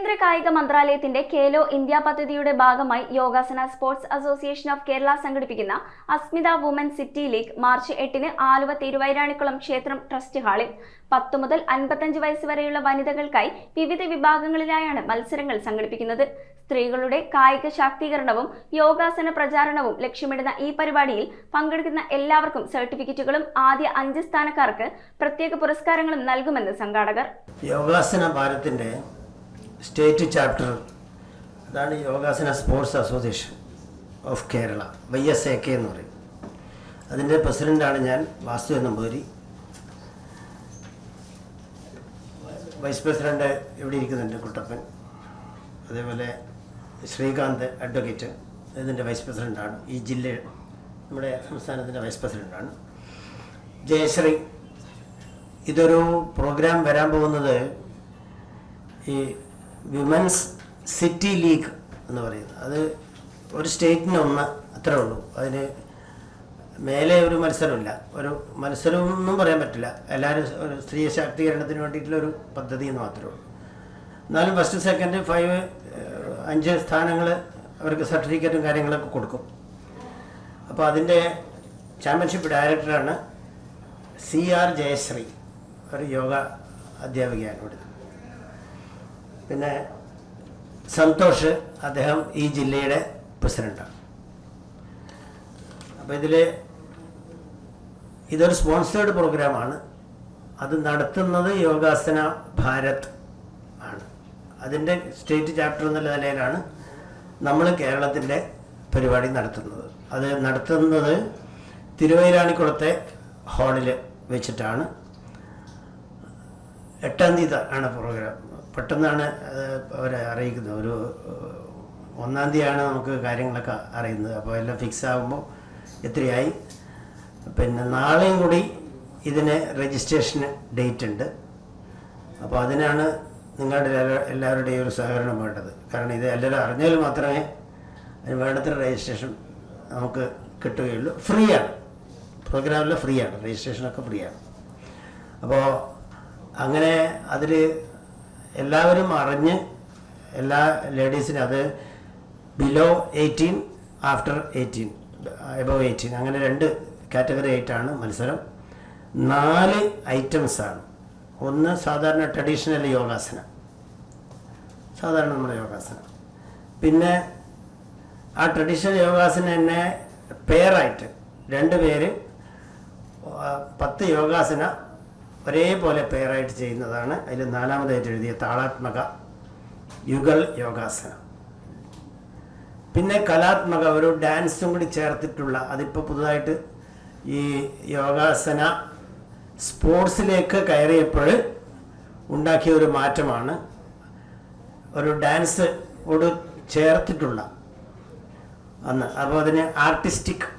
കേന്ദ്ര കായിക മന്ത്രാലയത്തിന്റെ ഖേലോ ഇന്ത്യ പദ്ധതിയുടെ ഭാഗമായി Yogasana sports association of Kerala സംഘടിപ്പിക്കുന്ന Asmita women city league March 8-ന് ആലുവ തിരുവൈരാണിക്കുളം ക്ഷേത്രം ട്രസ്റ്റ് ഹാളിൽ 10 മുതൽ 55 വയസ്സ് വരെയുള്ള വനിതകൾക്കായി വിവിധ വിഭാഗങ്ങളിലായാണ് മത്സരങ്ങൾ സംഘടിപ്പിക്കുന്നത്. സ്ത്രീകളുടെ കായിക ശാക്തീകരണവും യോഗാസന പ്രചാരണവും ലക്ഷ്യമിടുന്ന ഈ പരിപാടിയിൽ പങ്കെടുക്കുന്ന എല്ലാവർക്കും സർട്ടിഫിക്കറ്റുകളും ആദ്യ 5 സ്ഥാനക്കാർക്ക് പ്രത്യേക പുരസ്കാരങ്ങളും നൽകുമെന്ന് സംഘാടകർ. യോഗാസന ഭാരതിന്റെ സ്റ്റേറ്റ് ചാപ്റ്റർ, അതാണ് Yogasana sports association of Kerala, YSAK എന്ന് പറയും. അതിൻ്റെ പ്രസിഡൻ്റാണ് ഞാൻ, വാസുദേവൻ നമ്പൂതിരി. വൈസ് പ്രസിഡന്റ് ഇവിടെ ഇരിക്കുന്നുണ്ട്, കുട്ടപ്പൻ. അതേപോലെ ശ്രീകാന്ത് അഡ്വക്കേറ്റ്, ഇതിൻ്റെ വൈസ് പ്രസിഡൻ്റാണ്. ഈ ജില്ല നമ്മുടെ സംസ്ഥാനത്തിൻ്റെ വൈസ് പ്രസിഡൻ്റാണ്. ജയശ്രീ. ഇതൊരു പ്രോഗ്രാം വരാൻ പോകുന്നത് ഈ വിമൻസ് സിറ്റി ലീഗ് എന്ന് പറയുന്നത്. അത് ഒരു സ്റ്റേറ്റിന് ഒന്ന്, അത്രേ ഉള്ളൂ. അതിന് മേലെ ഒരു മത്സരമില്ല. ഒരു മത്സരമൊന്നും പറയാൻ പറ്റില്ല. എല്ലാവരും ഒരു സ്ത്രീ ശാക്തീകരണത്തിന് വേണ്ടിയിട്ടുള്ളൊരു പദ്ധതി എന്ന് മാത്രമേ ഉള്ളൂ. എന്നാലും ഫസ്റ്റ്, സെക്കൻഡ്, 5 സ്ഥാനങ്ങൾ അവർക്ക് സർട്ടിഫിക്കറ്റും കാര്യങ്ങളൊക്കെ കൊടുക്കും. അപ്പോൾ അതിൻ്റെ ചാമ്പ്യൻഷിപ്പ് ഡയറക്ടറാണ് CR ജയശ്രീ, ഒരു യോഗ അധ്യാപികയാണ് ഇവിടെ. പിന്നെ സന്തോഷ്, അദ്ദേഹം ഈ ജില്ലയുടെ പ്രസിഡൻ്റാണ്. അപ്പോൾ ഇതൊരു സ്പോൺസേർഡ് പ്രോഗ്രാമാണ്. അത് നടത്തുന്നത് യോഗാസന ഭാരത് ആണ്. അതിൻ്റെ സ്റ്റേറ്റ് ചാപ്റ്റർ എന്നുള്ള നിലയിലാണ് നമ്മൾ കേരളത്തിൻ്റെ പരിപാടി നടത്തുന്നത്. അത് നടത്തുന്നത് തിരുവൈരാണിക്കുളത്തെ ഹാളിൽ വെച്ചിട്ടാണ്. 8-ാം തീയതി ആണ് പ്രോഗ്രാം. പെട്ടെന്നാണ് അവരെ അറിയിക്കുന്നത്. ഒരു 1-ാം തീയതിയാണ് നമുക്ക് കാര്യങ്ങളൊക്കെ അറിയുന്നത്. അപ്പോൾ എല്ലാം ഫിക്സ് ആകുമ്പോൾ എത്രയായി. പിന്നെ നാളെയും കൂടി ഇതിന് രജിസ്ട്രേഷന് ഡേറ്റ് ഉണ്ട്. അപ്പോൾ അതിനാണ് നിങ്ങളുടെ എല്ലാവരുടെയും ഒരു സഹകരണം വേണ്ടത്. കാരണം ഇത് എല്ലാവരും അറിഞ്ഞാൽ മാത്രമേ അതിന് വേണ്ടത്ര രജിസ്ട്രേഷൻ നമുക്ക് കിട്ടുകയുള്ളൂ. ഫ്രീ ആണ്, പ്രോഗ്രാമിൽ ഫ്രീ ആണ്, രജിസ്ട്രേഷനൊക്കെ ഫ്രീ ആണ്. അപ്പോൾ അങ്ങനെ അതിൽ എല്ലാവരും അറിഞ്ഞ്, എല്ലാ ലേഡീസിനും, അത് ബിലോ 18, ആഫ്റ്റർ 18, എബവ് 18, അങ്ങനെ 2 കാറ്റഗറി ആയിട്ടാണ് മത്സരം. 4 ഐറ്റംസാണ്. ഒന്ന് സാധാരണ ട്രഡീഷണൽ യോഗാസന, സാധാരണ നമ്മുടെ യോഗാസന. പിന്നെ ആ ട്രഡീഷണൽ യോഗാസന തന്നെ പെയറായിട്ട് 2 പേര് 10 യോഗാസന ഒരേപോലെ പെയറായിട്ട് ചെയ്യുന്നതാണ്. അതിൽ 4-മതായിട്ട് എഴുതിയ താളാത്മക യുഗൾ യോഗാസന. പിന്നെ കലാത്മക, ഒരു ഡാൻസും കൂടി ചേർത്തിട്ടുള്ള, അതിപ്പോൾ പുതുതായിട്ട് ഈ യോഗാസന സ്പോർട്സിലേക്ക് കയറിയപ്പോൾ ഉണ്ടാക്കിയ ഒരു മാറ്റമാണ്. ഒരു ഡാൻസ് ഓട് ചേർത്തിട്ടുള്ള അന്ന്. അപ്പോൾ അതിന് ആർട്ടിസ്റ്റിക്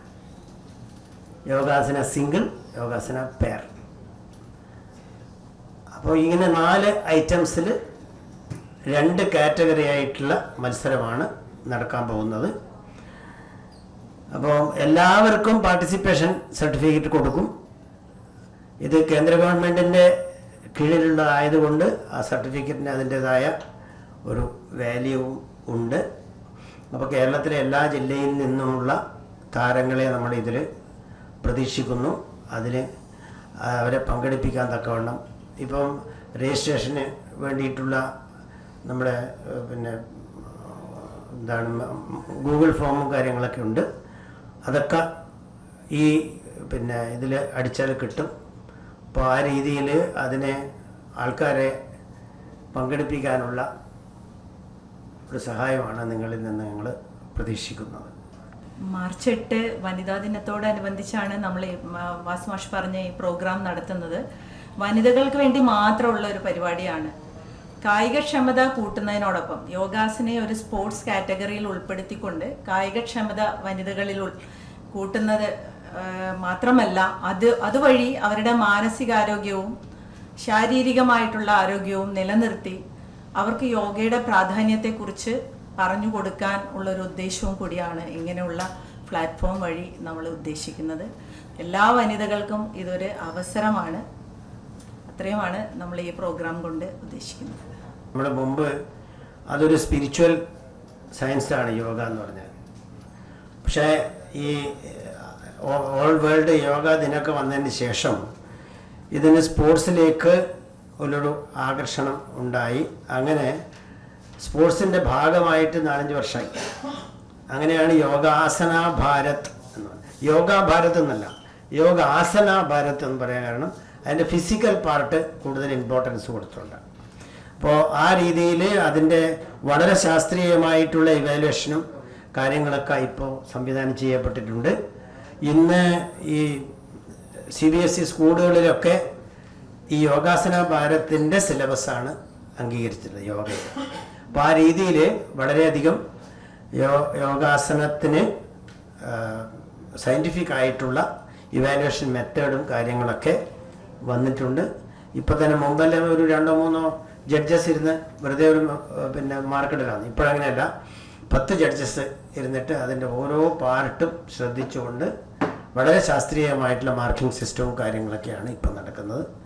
യോഗാസന സിംഗിൾ, യോഗാസന പെയർ. അപ്പോൾ ഇങ്ങനെ 4 ഐറ്റംസിൽ 2 കാറ്റഗറി ആയിട്ടുള്ള മത്സരമാണ് നടക്കാൻ പോകുന്നത്. അപ്പോൾ എല്ലാവർക്കും പാർട്ടിസിപ്പേഷൻ സർട്ടിഫിക്കറ്റ് കൊടുക്കും. ഇത് കേന്ദ്ര ഗവൺമെൻറ്റിൻ്റെ കീഴിലുള്ളതായതുകൊണ്ട് ആ സർട്ടിഫിക്കറ്റിന് അതിൻ്റേതായ ഒരു വാല്യൂവും ഉണ്ട്. അപ്പോൾ കേരളത്തിലെ എല്ലാ ജില്ലയിൽ നിന്നുമുള്ള താരങ്ങളെ നമ്മൾ ഇതിൽ പ്രതീക്ഷിക്കുന്നു. അതിന് അവരെ പങ്കെടുപ്പിക്കാൻ തക്കവണ്ണം ഇപ്പം രജിസ്ട്രേഷന് വേണ്ടിയിട്ടുള്ള നമ്മുടെ എന്താണ് ഗൂഗിൾ ഫോമും കാര്യങ്ങളൊക്കെ ഉണ്ട്. അതൊക്കെ ഈ ഇതിൽ അടിച്ചാൽ കിട്ടും. അപ്പോൾ ആ രീതിയിൽ അതിനെ ആൾക്കാരെ പങ്കെടുപ്പിക്കാനുള്ള ഒരു സഹായമാണ് നിങ്ങളിൽ നിന്ന് ഞങ്ങൾ പ്രതീക്ഷിക്കുന്നത്. മാർച്ച് 8 വനിതാ ദിനത്തോടനുബന്ധിച്ചാണ് നമ്മൾ വാസു മാഷ് പറഞ്ഞ ഈ പ്രോഗ്രാം നടത്തുന്നത്. വനിതകൾക്ക് വേണ്ടി മാത്രമുള്ള ഒരു പരിപാടിയാണ്. കായികക്ഷമത കൂട്ടുന്നതിനോടൊപ്പം യോഗാസനയെ ഒരു സ്പോർട്സ് കാറ്റഗറിയിൽ ഉൾപ്പെടുത്തിക്കൊണ്ട് കായികക്ഷമത വനിതകളിൽ കൂട്ടുന്നത് മാത്രമല്ല, അതുവഴി അവരുടെ മാനസികാരോഗ്യവും ശാരീരികമായിട്ടുള്ള ആരോഗ്യവും നിലനിർത്തി അവർക്ക് യോഗയുടെ പ്രാധാന്യത്തെക്കുറിച്ച് പറഞ്ഞു കൊടുക്കാൻ ഉള്ളൊരു ഉദ്ദേശവും കൂടിയാണ് ഇങ്ങനെയുള്ള പ്ലാറ്റ്ഫോം വഴി നമ്മൾ ഉദ്ദേശിക്കുന്നത്. എല്ലാ വനിതകൾക്കും ഇതൊരു അവസരമാണ്. അത്രയുമാണ് നമ്മൾ ഈ പ്രോഗ്രാം കൊണ്ട് ഉദ്ദേശിക്കുന്നത്. നമ്മുടെ മുമ്പ് അതൊരു സ്പിരിച്വൽ സയൻസാണ് യോഗ എന്ന് പറഞ്ഞാൽ. പക്ഷേ ഈ ഓൾ വേൾഡ് യോഗ ദിനമൊക്കെ വന്നതിന് ശേഷം ഇതിന് സ്പോർട്സിലേക്ക് ഒരു ആകർഷണം ഉണ്ടായി. അങ്ങനെ സ്പോർട്സിൻ്റെ ഭാഗമായിട്ട് 4-5 വർഷമായി. അങ്ങനെയാണ് യോഗാസന ഭാരത് എന്ന് പറയുന്നത്. യോഗാ ഭാരത് എന്നല്ല, യോഗാസന ഭാരത് എന്ന് പറയാൻ കാരണം അതിൻ്റെ ഫിസിക്കൽ പാർട്ട് കൂടുതൽ ഇമ്പോർട്ടൻസ് കൊടുത്തുകൊണ്ടാണ്. അപ്പോൾ ആ രീതിയിൽ അതിൻ്റെ വളരെ ശാസ്ത്രീയമായിട്ടുള്ള ഇവാലുവേഷനും കാര്യങ്ങളൊക്കെ ഇപ്പോൾ സംവിധാനം ചെയ്യപ്പെട്ടിട്ടുണ്ട്. ഇന്ന് ഈ CBSE സ്കൂളുകളിലൊക്കെ ഈ യോഗാസന ഭാരതിൻ്റെ സിലബസാണ് അംഗീകരിച്ചിട്ടുള്ളത് യോഗയിൽ. അപ്പോൾ ആ രീതിയിൽ വളരെയധികം യോഗാസനത്തിന് സയൻറ്റിഫിക് ആയിട്ടുള്ള ഇവാലുവേഷൻ മെത്തേഡും കാര്യങ്ങളൊക്കെ വന്നിട്ടുണ്ട്. ഇപ്പോൾ തന്നെ മുമ്പെല്ലാം ഒരു 2-3 ജഡ്ജസ് ഇരുന്ന് വെറുതെ ഒരു മാർക്കിടലാണ്. ഇപ്പോഴങ്ങനെയല്ല, 10 ജഡ്ജസ് ഇരുന്നിട്ട് അതിൻ്റെ ഓരോ പാർട്ടും ശ്രദ്ധിച്ചുകൊണ്ട് വളരെ ശാസ്ത്രീയമായിട്ടുള്ള മാർക്കിംഗ് സിസ്റ്റവും കാര്യങ്ങളൊക്കെയാണ് ഇപ്പം നടക്കുന്നത്.